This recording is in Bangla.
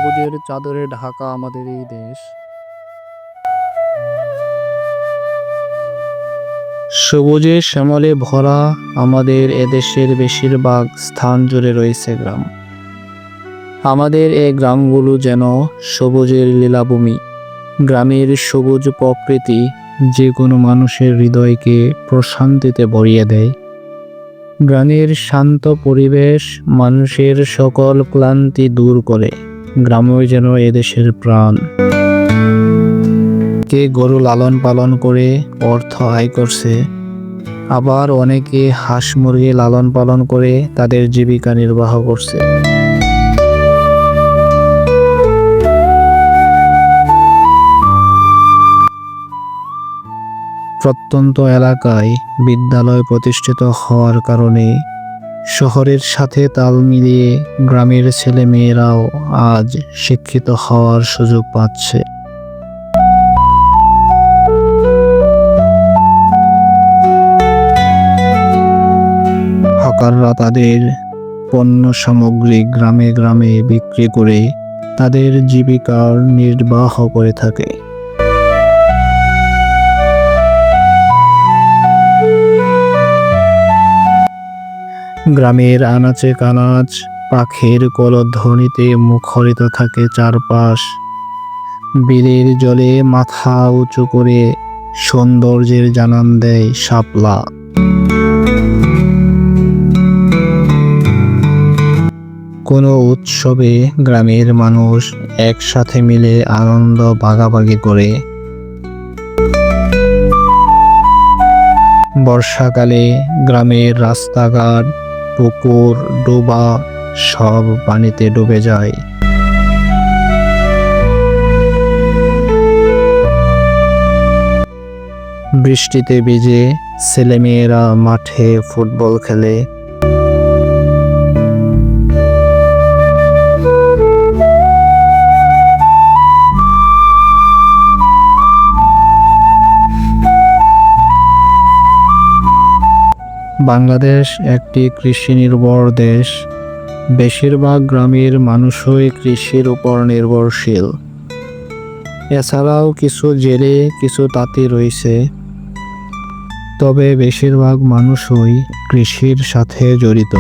সবুজের চাদরে ঢাকা আমাদের এই দেশ। সবুজে শ্যামলে ভরা আমাদের এদেশের বেশিরভাগ স্থান জুড়ে রয়েছে গ্রাম। আমাদের এই গ্রামগুলো যেন সবুজের লীলাভূমি। গ্রামের সবুজ প্রকৃতি যে কোনো মানুষের হৃদয়কে প্রশান্তিতে ভরিয়ে দেয়। গ্রামের শান্ত পরিবেশ মানুষের সকল ক্লান্তি দূর করে। গ্রামই যেন এদেশের প্রাণ। কে গরু লালন পালন করে অর্থ আয় করছে, আবার অনেকে হাঁস মুরগি লালন পালন করে তাদের জীবিকা নির্বাহ করছে। প্রত্যন্ত এলাকায় বিদ্যালয় প্রতিষ্ঠিত হওয়ার কারণে শহরের সাথে তাল মিলিয়ে গ্রামের ছেলে মেয়েরাও আজ শিক্ষিত হওয়ার সুযোগ পাচ্ছে। হকাররা তাদের পণ্য সামগ্রী গ্রামে গ্রামে বিক্রি করে তাদের জীবিকার নির্বাহ করে থাকে। গ্রামের আনাচে কানাচ পাখির কলধ্বনিতে মুখরিত থাকে চারপাশ। বিলের জলে মাথা উঁচু করে সৌন্দর্যের জানান দেয় শাপলা। কোনো উৎসবে গ্রামের মানুষ একসাথে মিলে আনন্দ ভাগাভাগি করে। বর্ষাকালে গ্রামের রাস্তাঘাট, পুকুর, ডোবা সব পানিতে ডুবে যায়। বৃষ্টিতে ভিজে ছেলেমেয়েরা মাঠে ফুটবল খেলে। বাংলাদেশ একটি কৃষি নির্ভর দেশ। বেশিরভাগ গ্রামের মানুষই কৃষির উপর নির্ভরশীল। এছাড়াও কিছু জেলে, কিছু তাঁতি রয়েছে, তবে বেশিরভাগ মানুষই কৃষির সাথে জড়িত।